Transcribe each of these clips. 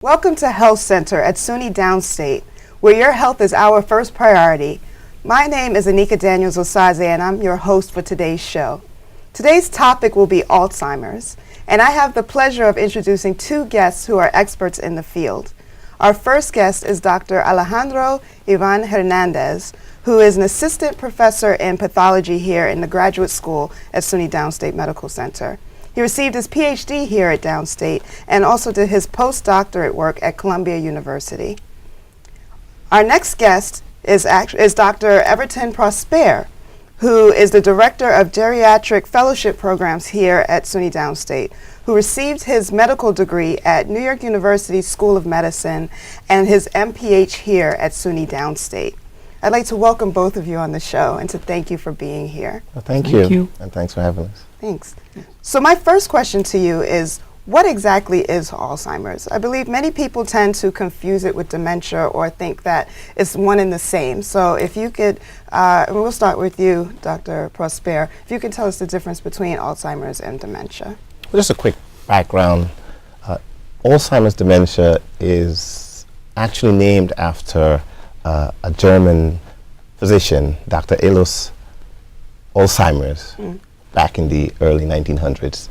Welcome to Health Center at S.U.N.Y Downstate, where your health is our first priority. My name is Anika Daniels-Osaze, and I'm your host for today's show. Today's topic will be Alzheimer's, and I have the pleasure of introducing two guests who are experts in the field. Our first guest is Dr. Alejandro Ivan Hernandez, who is an assistant professor in pathology here in the graduate school at S.U.N.Y Downstate Medical Center. He received his PhD here at Downstate and also did his postdoctorate work at Columbia University. Our next guest is Dr. Everton Prosper, who is the Director of Geriatric Fellowship Programs here at S.U.N.Y Downstate, who received his medical degree at New York University School of Medicine and his MPH here at S.U.N.Y Downstate. I'd like to welcome both of you on the show and to thank you for being here. Well, thank you. And thanks for having us. Thanks. So my first question to you is, what exactly is Alzheimer's? I believe many people tend to confuse it with dementia or think that it's one and the same. So if you could, and we'll start with you, Dr. Prosper, if you could tell us the difference between Alzheimer's and dementia. Well, just a quick background. Alzheimer's dementia is actually named after a German physician, Dr. Alois Alzheimer's, back in the early 1900s.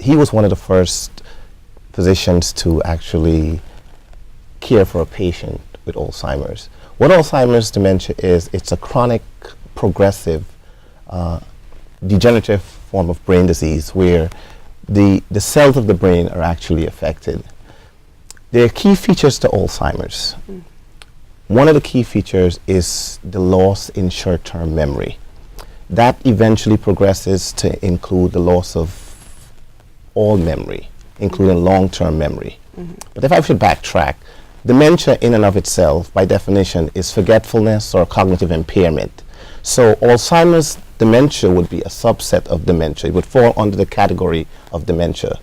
He was one of the first physicians to actually care for a patient with Alzheimer's. What Alzheimer's dementia is, it's a chronic, progressive, degenerative form of brain disease where the cells of the brain are actually affected. There are key features to Alzheimer's. One of the key features is the loss in short-term memory. That eventually progresses to include the loss of all memory, including long-term memory. But if I should backtrack, dementia in and of itself, by definition, is forgetfulness or cognitive impairment. So Alzheimer's dementia would be a subset of dementia. It would fall under the category of dementia.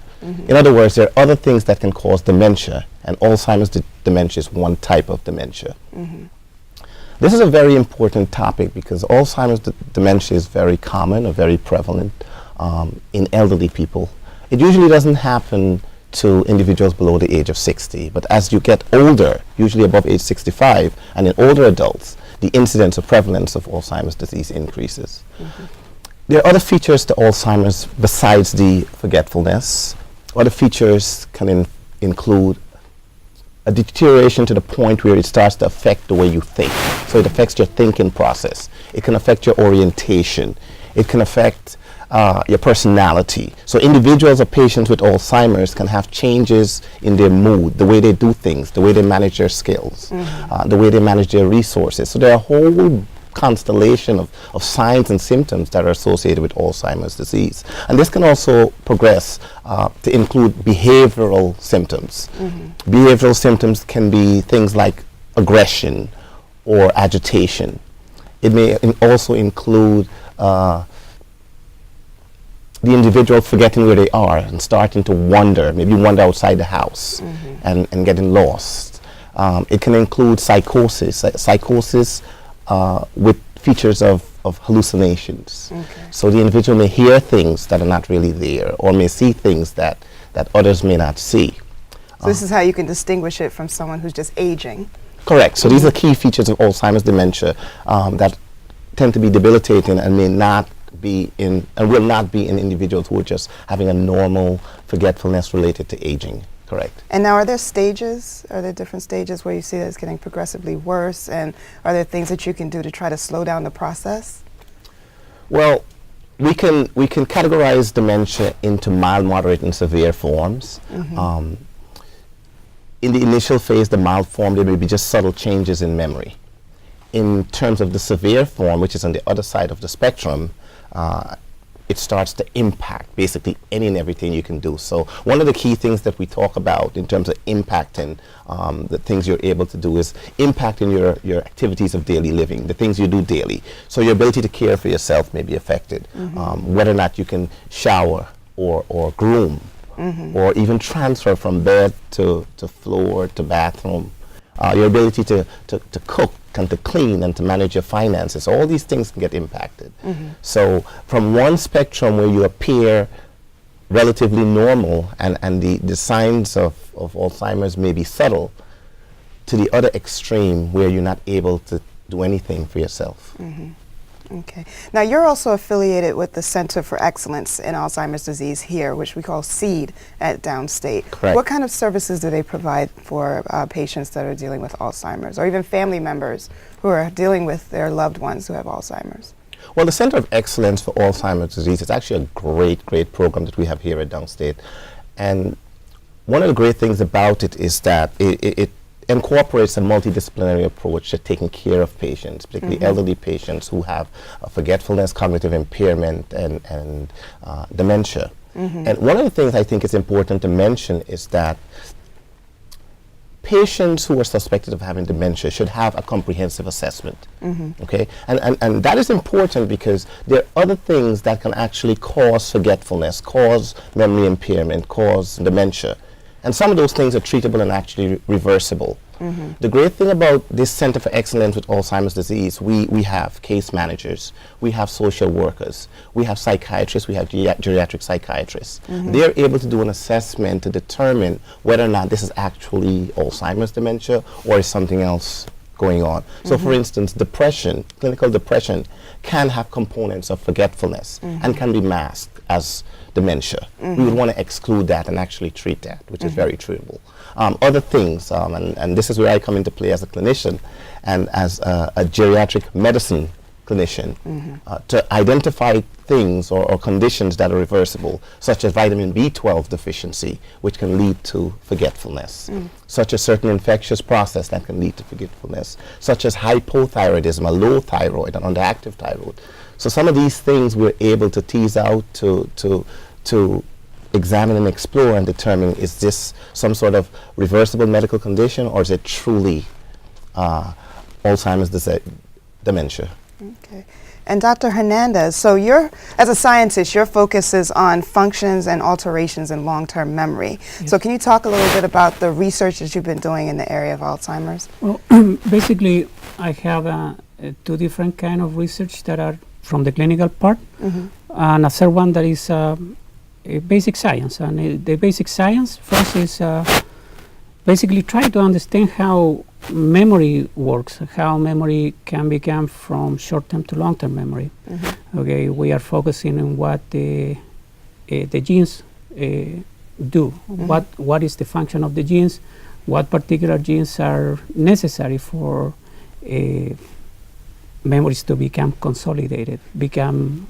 In other words, there are other things that can cause dementia, and Alzheimer's dementia is one type of dementia. This is a very important topic because Alzheimer's dementia is very common or very prevalent in elderly people. It usually doesn't happen to individuals below the age of 60, but as you get older, usually above age 65, and in older adults, the incidence or prevalence of Alzheimer's disease increases. There are other features to Alzheimer's besides the forgetfulness. Other features can include a deterioration to the point where it starts to affect the way you think. So it affects your thinking process. It can affect your orientation. It can affect your personality. So individuals or patients with Alzheimer's can have changes in their mood, the way they do things, the way they manage their skills, the way they manage their resources. So there are a whole constellation of signs and symptoms that are associated with Alzheimer's disease. And this can also progress to include behavioral symptoms. Behavioral symptoms can be things like aggression or agitation. It may also include the individual forgetting where they are and starting to wander, maybe wander outside the house and getting lost. It can include psychosis. Psychosis with features of hallucinations. So the individual may hear things that are not really there or may see things that others may not see. So this is how you can distinguish it from someone who's just aging. Correct. So these are key features of Alzheimer's dementia that tend to be debilitating and may not be in and will not be in individuals who are just having a normal forgetfulness related to aging. Correct. And now, are there stages? Are there different stages where you see that it's getting progressively worse? And are there things that you can do to try to slow down the process? Well, we can categorize dementia into mild, moderate, and severe forms. In the initial phase, the mild form, there may be just subtle changes in memory. In terms of the severe form, which is on the other side of the spectrum, it starts to impact basically any and everything you can do. So one of the key things that we talk about in terms of impacting the things you're able to do is impacting your activities of daily living, the things you do daily. So your ability to care for yourself may be affected. Whether or not you can shower or groom or even transfer from bed to floor to bathroom. Your ability to cook and to clean and to manage your finances, all these things can get impacted. So from one spectrum where you appear relatively normal and the signs of Alzheimer's may be subtle, to the other extreme where you're not able to do anything for yourself. Okay. Now, you're also affiliated with the Center for Excellence in Alzheimer's Disease here, which we call SEED at Downstate. Correct. What kind of services do they provide for patients that are dealing with Alzheimer's, or even family members who are dealing with their loved ones who have Alzheimer's? Well, the Center of Excellence for Alzheimer's Disease is actually a great program that we have here at Downstate. And one of the great things about it is that it incorporates a multidisciplinary approach to taking care of patients, particularly elderly patients who have forgetfulness, cognitive impairment, and dementia. And one of the things I think is important to mention is that patients who are suspected of having dementia should have a comprehensive assessment. Okay, and that is important because there are other things that can actually cause forgetfulness, cause memory impairment, cause dementia. And some of those things are treatable and actually reversible. The great thing about this Center for Excellence with Alzheimer's Disease, we have case managers, we have social workers, we have psychiatrists, we have geriatric psychiatrists. They're able to do an assessment to determine whether or not this is actually Alzheimer's dementia or is something else going on. So for instance, depression, clinical depression, can have components of forgetfulness and can be masked as dementia. We would want to exclude that and actually treat that, which is very treatable. Other things, and this is where I come into play as a clinician and as a geriatric medicine clinician, to identify things or conditions that are reversible, such as vitamin B12 deficiency, which can lead to forgetfulness, such as certain infectious process that can lead to forgetfulness, such as hypothyroidism, a low thyroid, an underactive thyroid. So some of these things we're able to tease out to examine and explore and determine, is this some sort of reversible medical condition or is it truly Alzheimer's dementia? Okay. And Dr. Hernandez, so as a scientist, your focus is on functions and alterations in long-term memory. So can you talk a little bit about the research that you've been doing in the area of Alzheimer's? Well, basically, I have two different kind of research that are from the clinical part, and a third one that is basic science. And the basic science first is basically try to understand how memory works, how memory can become from short-term to long-term memory. Okay, we are focusing on what the genes do. What is the function of the genes? What particular genes are necessary for memories to become consolidated, become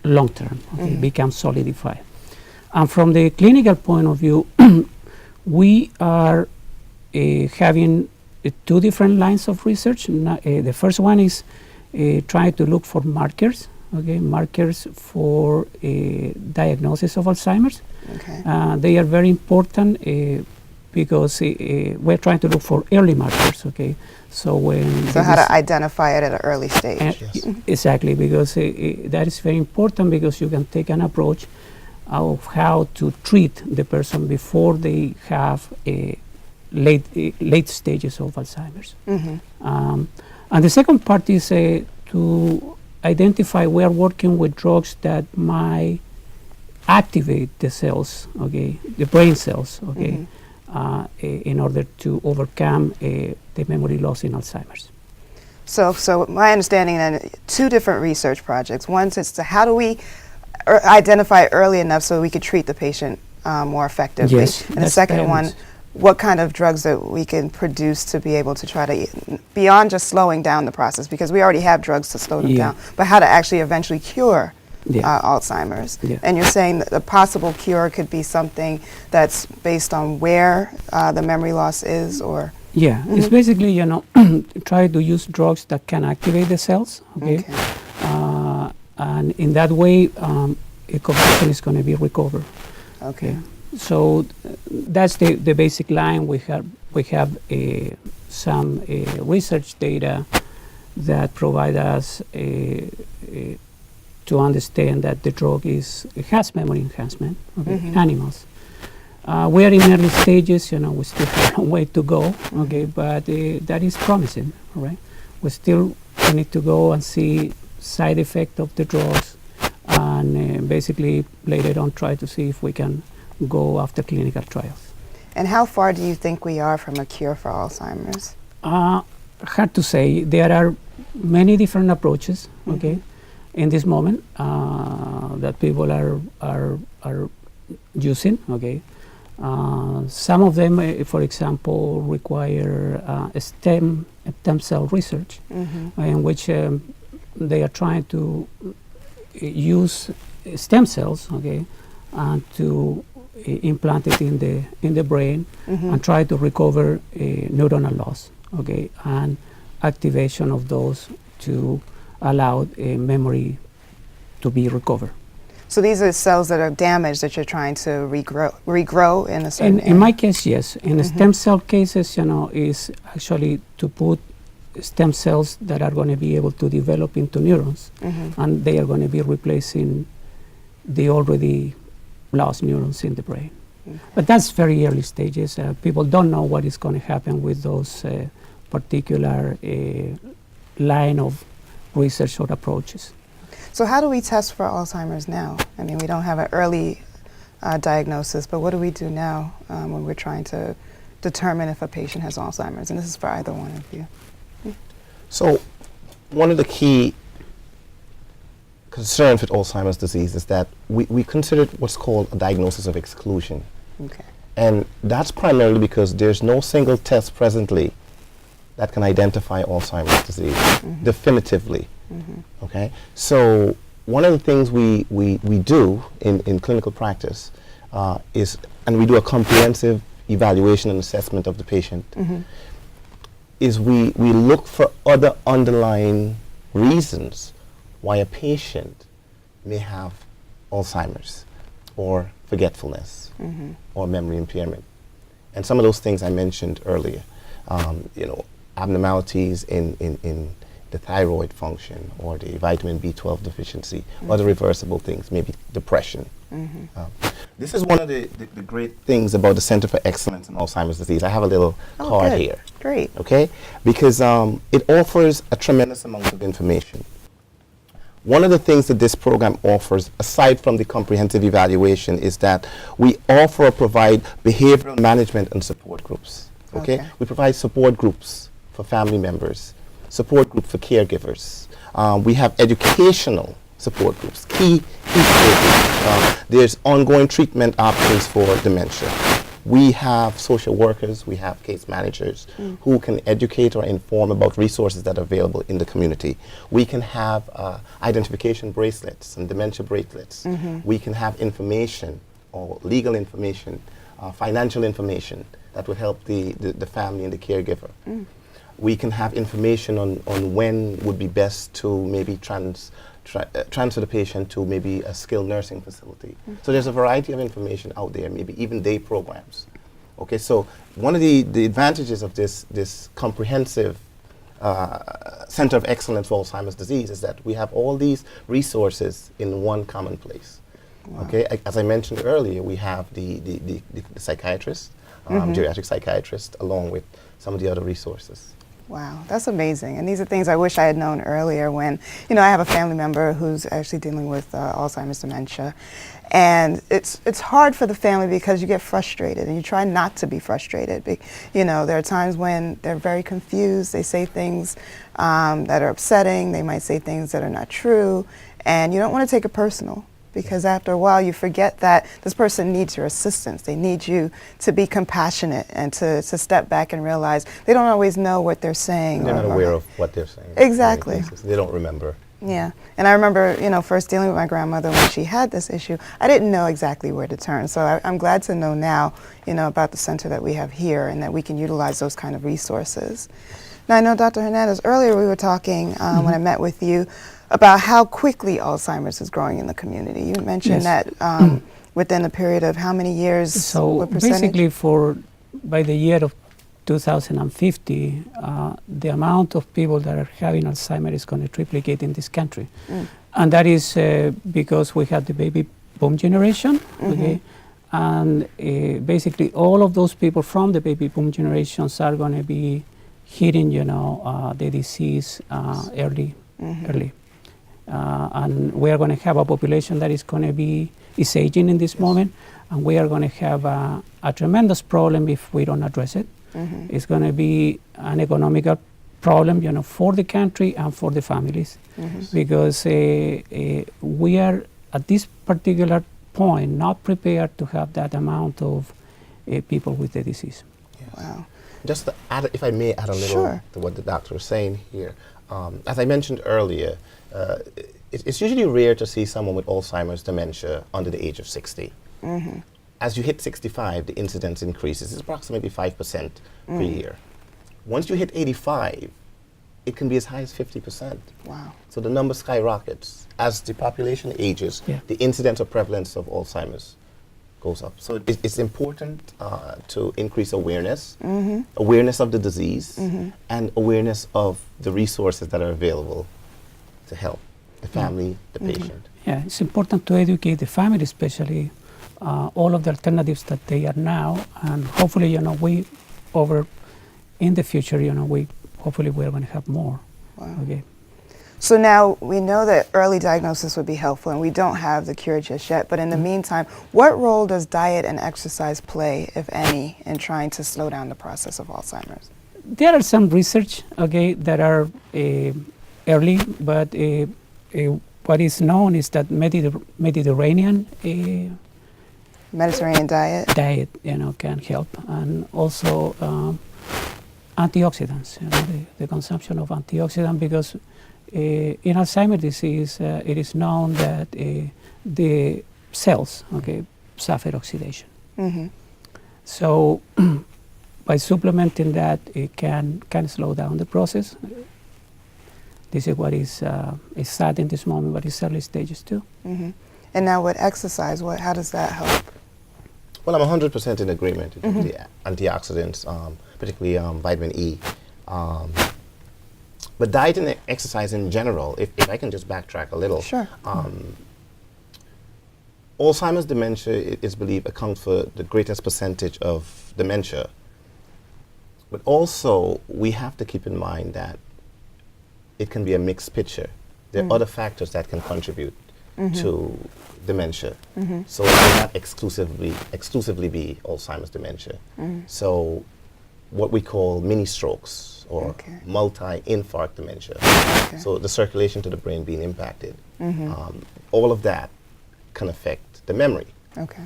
long-term, okay, become solidified. And from the clinical point of view, we are having two different lines of research. The first one is trying to look for markers, okay, markers for diagnosis of Alzheimer's. Okay. They are very important because we're trying to look for early markers, okay. So how to identify it at an early stage. Exactly, because that is very important, because you can take an approach of how to treat the person before they have late stages of Alzheimer's. And the second part is to identify, we are working with drugs that might activate the cells, okay, the brain cells, okay, in order to overcome the memory loss in Alzheimer's. So my understanding then, two different research projects. One is to how do we identify early enough so we could treat the patient more effectively. Yes, and the second one, what kind of drugs that we can produce to be able to try to, beyond just slowing down the process, because we already have drugs to slow them down, but how to actually eventually cure Alzheimer's. And you're saying that the possible cure could be something that's based on where the memory loss is, or? Yeah, it's basically, try to use drugs that can activate the cells, okay? And in that way, cognition is going to be recovered. Okay. So that's the basic line. We have some research data that provide us to understand that the drug has memory enhancement, okay, in animals. We are in early stages, we still have a way to go, okay, but that is promising, right? We need to go and see side effect of the drugs and basically later on try to see if we can go after clinical trials. And how far do you think we are from a cure for Alzheimer's? Hard to say. There are many different approaches, okay, in this moment that people are using, okay. Some of them, for example, require stem cell research, in which they are trying to use stem cells, okay, and to implant it in the brain and try to recover neuronal loss, okay, and activation of those to allow memory to be recovered. So these are cells that are damaged that you're trying to regrow in a certain In my case, yes. In the stem cell cases, is actually to put stem cells that are going to be able to develop into neurons, and they are going to be replacing the already lost neurons in the brain. But that's very early stages. People don't know what is going to happen with those particular line of research or approaches. So how do we test for Alzheimer's now? I mean, we don't have an early diagnosis, but what do we do now when we're trying to determine if a patient has Alzheimer's? And this is for either one of you. So one of the key concerns with Alzheimer's disease is that we consider what's called a diagnosis of exclusion. Okay. And that's primarily because there's no single test presently that can identify Alzheimer's disease definitively. Okay, so one of the things we do in clinical practice is, and we do a comprehensive evaluation and assessment of the patient, is we look for other underlying reasons why a patient may have Alzheimer's or forgetfulness or memory impairment. And some of those things I mentioned earlier, abnormalities in the thyroid function or the vitamin B12 deficiency, other reversible things, maybe depression. This is one of the great things about the Center for Excellence in Alzheimer's Disease. I have a little card good. here. Great. Okay? Because it offers a tremendous amount of information. One of the things that this program offers, aside from the comprehensive evaluation, is that we offer or provide behavioral management and support groups. Okay? We provide support groups for family members, support group for caregivers. We have educational support groups, key support groups. There's ongoing treatment options for dementia. We have social workers, we have case managers who can educate or inform about resources that are available in the community. We can have identification bracelets and dementia bracelets. We can have information or legal information, financial information that would help the family and the caregiver. We can have information on when would be best to maybe transfer the patient to maybe a skilled nursing facility. So there's a variety of information out there, maybe even day programs. Okay, so one of the advantages of this comprehensive Center of Excellence for Alzheimer's Disease is that we have all these resources in one common place. Okay, as I mentioned earlier, we have the psychiatrist, geriatric psychiatrist, along with some of the other resources. Wow, that's amazing. And these are things I wish I had known earlier when, I have a family member who's actually dealing with Alzheimer's dementia. And it's hard for the family because you get frustrated and you try not to be frustrated. There are times when they're very confused. They say things that are upsetting. They might say things that are not true. And you don't want to take it personal, because after a while you forget that this person needs your assistance. They need you to be compassionate and to step back and realize they don't always know what they're saying. They're not aware of what they're saying. Exactly. They don't remember. Yeah, and I remember, first dealing with my grandmother when she had this issue. I didn't know exactly where to turn, so I'm glad to know now, about the center that we have here and that we can utilize those kind of resources. Now, I know, Dr. Hernandez, earlier we were talking when I met with you about how quickly Alzheimer's is growing in the community. You mentioned that within a period of how many years? So basically, by the year of 2050, the amount of people that are having Alzheimer's is going to triplicate in this country. And that is because we have the baby boom generation, okay? And basically all of those people from the baby boom generations are going to be hitting, the disease early. and we are going to have a population that is aging in this moment, and we are going to have a tremendous problem if we don't address it. It's going to be an economical problem, for the country and for the families, because we are at this particular point not prepared to have that amount of people with the disease. Yes. Wow. Just to add, if I may add a little Sure. to what the doctor was saying here. As I mentioned earlier, it's usually rare to see someone with Alzheimer's dementia under the age of 60. As you hit 65, the incidence increases. It's approximately 5% per year. Once you hit 85, it can be as high as 50%. Wow. So the number skyrockets. As the population ages, the incidence or prevalence of Alzheimer's goes up. So it's important to increase awareness, awareness of the disease, and awareness of the resources that are available to help the family, the patient. Yeah, it's important to educate the family, especially all of the alternatives that they are now, and hopefully, in the future, hopefully we're going to have more. Wow. Okay. So now we know that early diagnosis would be helpful, and we don't have the cure just yet. But in the meantime, what role does diet and exercise play, if any, in trying to slow down the process of Alzheimer's? There are some research, that are early, but what is known is that Mediterranean Mediterranean diet? diet, can help, and also antioxidants, the consumption of antioxidants, because in Alzheimer's disease, it is known that the cells, suffer oxidation. So by supplementing that, it can slow down the process. This is what is sad in this moment, but it's early stages too. And now with exercise, how does that help? Well, I'm 100% in agreement with the antioxidants, particularly vitamin E. But diet and exercise in general, if I can just backtrack a little. Sure. Alzheimer's dementia is believed accounts for the greatest percentage of dementia. But also, we have to keep in mind that it can be a mixed picture. There are other factors that can contribute to dementia. So it may not exclusively be Alzheimer's dementia. So what we call mini strokes or multi-infarct dementia. So the circulation to the brain being impacted. All of that can affect the memory.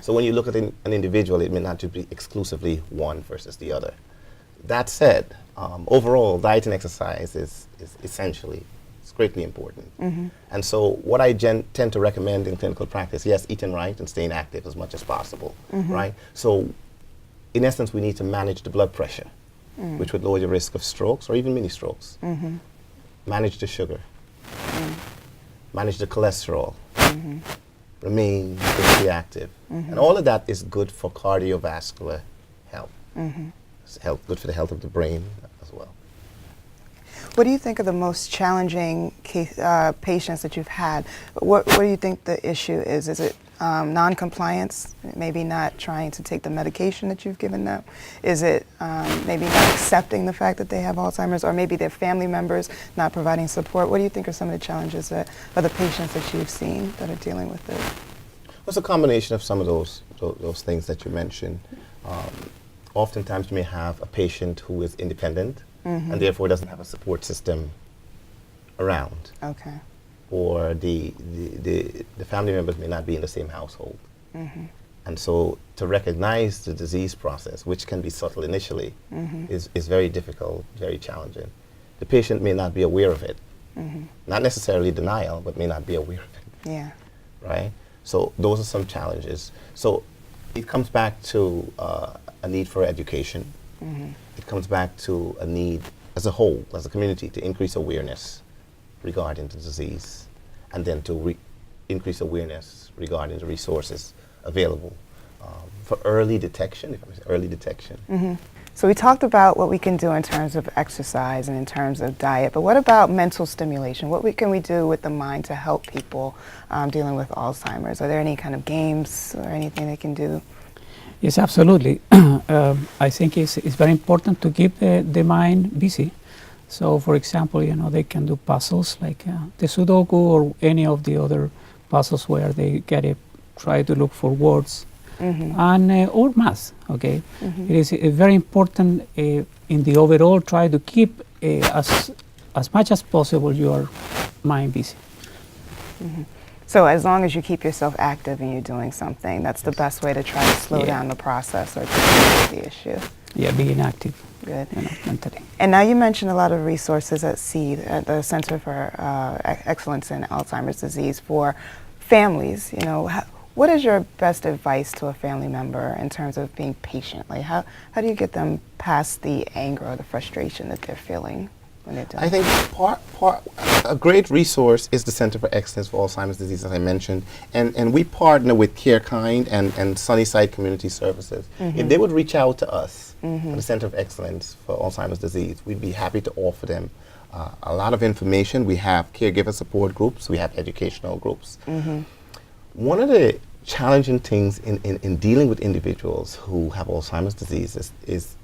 So when you look at an individual, it may not just be exclusively one versus the other. That said, overall, diet and exercise is essentially, it's greatly important. And so what I tend to recommend in clinical practice, yes, eating right and staying active as much as possible, right? So in essence, we need to manage the blood pressure, which would lower your risk of strokes or even mini strokes. Manage the sugar, manage the cholesterol, remain physically active. And all of that is good for cardiovascular health. It's good for the health of the brain as well. What do you think are the most challenging patients that you've had? What do you think the issue is? Is it non-compliance, maybe not trying to take the medication that you've given them? Is it maybe not accepting the fact that they have Alzheimer's, or maybe their family members not providing support? What do you think are some of the challenges that are the patients that you've seen that are dealing with it? Well, it's a combination of some of those things that you mentioned. Oftentimes you may have a patient who is independent and therefore doesn't have a support system around. Or the family members may not be in the same household. And so to recognize the disease process, which can be subtle initially, is very difficult, very challenging. The patient may not be aware of it. Not necessarily denial, but may not be aware of it. Yeah. Right? So those are some challenges. So it comes back to a need for education. It comes back to a need as a whole, as a community, to increase awareness regarding the disease, and then to increase awareness regarding the resources available for early detection, if I may say, early detection. So we talked about what we can do in terms of exercise and in terms of diet, but what about mental stimulation? What can we do with the mind to help people dealing with Alzheimer's? Are there any kind of games or anything they can do? Yes, absolutely. I think it's very important to keep the mind busy. So, for example, they can do puzzles like the Sudoku or any of the other puzzles where they try to look for words and or math. Okay, it is very important in the overall try to keep as much as possible your mind busy. So as long as you keep yourself active and you're doing something, that's the best way to try to slow down the process or to deal with the issue. Yeah, being active. Good. Mentally. And now you mentioned a lot of resources at SEED, at the Center for Excellence in Alzheimer's Disease, for families. What is your best advice to a family member in terms of being patient? Like how do you get them past the anger or the frustration that they're feeling when they're doing I think a great resource is the Center for Excellence for Alzheimer's Disease, as I mentioned, and we partner with CareKind and Sunnyside Community Services. If they would reach out to us, at the Center of Excellence for Alzheimer's Disease, we'd be happy to offer them a lot of information. We have caregiver support groups, we have educational groups. One of the challenging things in dealing with individuals who have Alzheimer's disease is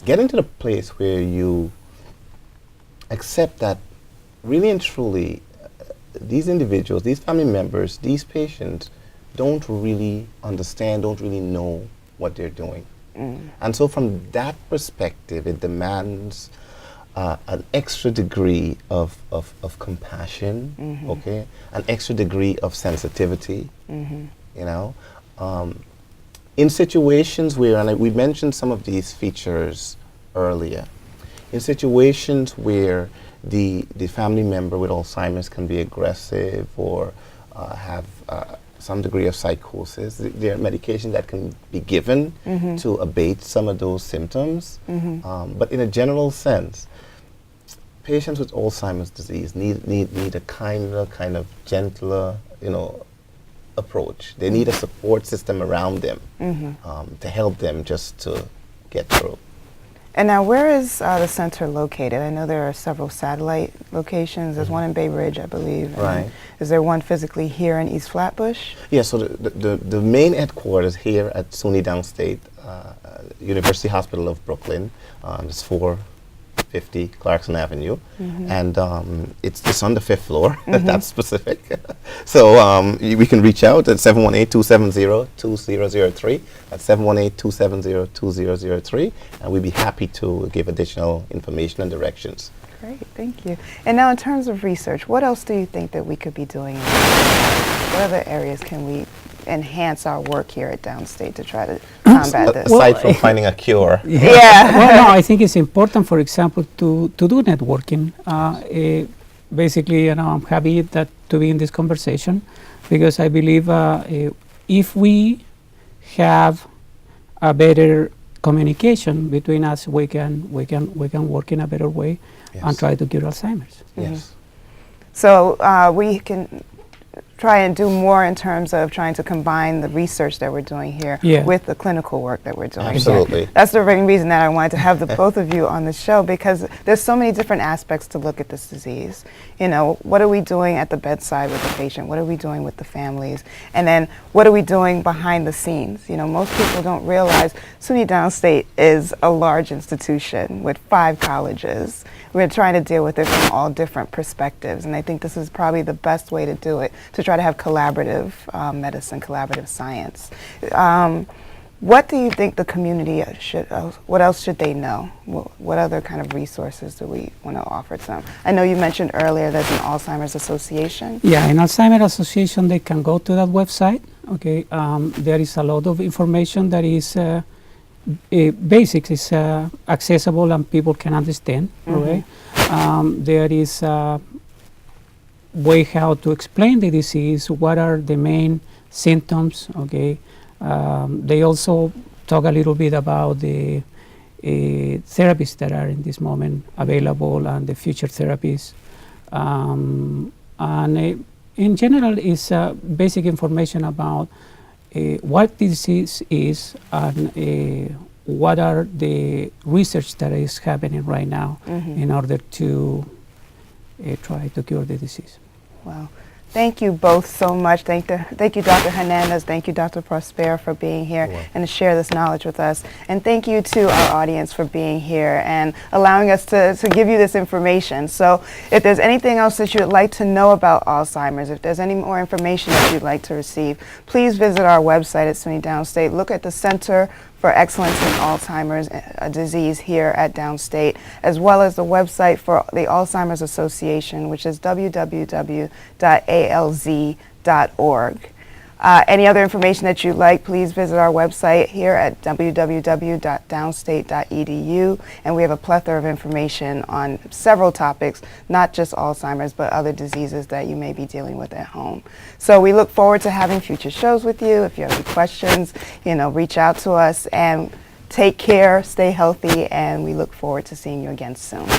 getting to the place where you accept that really and truly these individuals, these family members, these patients don't really understand, don't really know what they're doing. And so from that perspective, it demands an extra degree of compassion, okay, an extra degree of sensitivity, in situations where, and we mentioned some of these features earlier, in situations where the family member with Alzheimer's can be aggressive or have some degree of psychosis, there are medications that can be given to abate some of those symptoms. But in a general sense, patients with Alzheimer's disease need a kind of gentler, approach. They need a support system around them to help them just to get through. And now, where is the center located? I know there are several satellite locations. There's one in Bay Ridge, I believe. Right. Is there one physically here in East Flatbush? Yeah, so the main headquarters here at S.U.N.Y Downstate University Hospital of Brooklyn. It's 450 Clarkson Avenue. And it's on the 5th floor, that's specific. So we can reach out at 718-270-2003. That's 718-270-2003. And we'd be happy to give additional information and directions. Great, thank you. And now in terms of research, what else do you think that we could be doing? What other areas can we enhance our work here at Downstate to try to combat this? Aside from finding a cure. Well, no, I think it's important, for example, to do networking. Basically, I'm happy to be in this conversation because I believe if we have a better communication between us, we can work in a better way and try to cure Alzheimer's. Yes. So we can try and do more in terms of trying to combine the research that we're doing here with the clinical work that we're doing. Absolutely. That's the main reason that I wanted to have the both of you on the show, because there's so many different aspects to look at this disease. What are we doing at the bedside with the patient? What are we doing with the families? And then what are we doing behind the scenes? Most people don't realize S.U.N.Y Downstate is a large institution with 5 colleges. We're trying to deal with it from all different perspectives, and I think this is probably the best way to do it, to try to have collaborative medicine, collaborative science. What do you think the community what else should they know? What other kind of resources do we want to offer to them? I know you mentioned earlier there's an Alzheimer's Association. Yeah, in Alzheimer's Association, they can go to that website. Okay, there is a lot of information that is basics, is accessible and people can understand. Okay, there is a way how to explain the disease, what are the main symptoms. Okay, they also talk a little bit about the therapies that are in this moment available and the future therapies. And in general, is basic information about what disease is and what are the research that is happening right now in order to try to cure the disease. Wow. Thank you both so much. Thank you, Dr. Hernandez. Thank you, Dr. Prosper, for being here and to share this knowledge with us. And thank you to our audience for being here and allowing us to give you this information. So if there's anything else that you'd like to know about Alzheimer's, if there's any more information that you'd like to receive, please visit our website at S.U.N.Y Downstate. Look at the Center for Excellence in Alzheimer's Disease here at Downstate, as well as the website for the Alzheimer's Association, which is www.alz.org. Any other information that you'd like, please visit our website here at www.downstate.edu, and we have a plethora of information on several topics, not just Alzheimer's, but other diseases that you may be dealing with at home. So we look forward to having future shows with you. If you have any questions, reach out to us, and take care, stay healthy, and we look forward to seeing you again soon.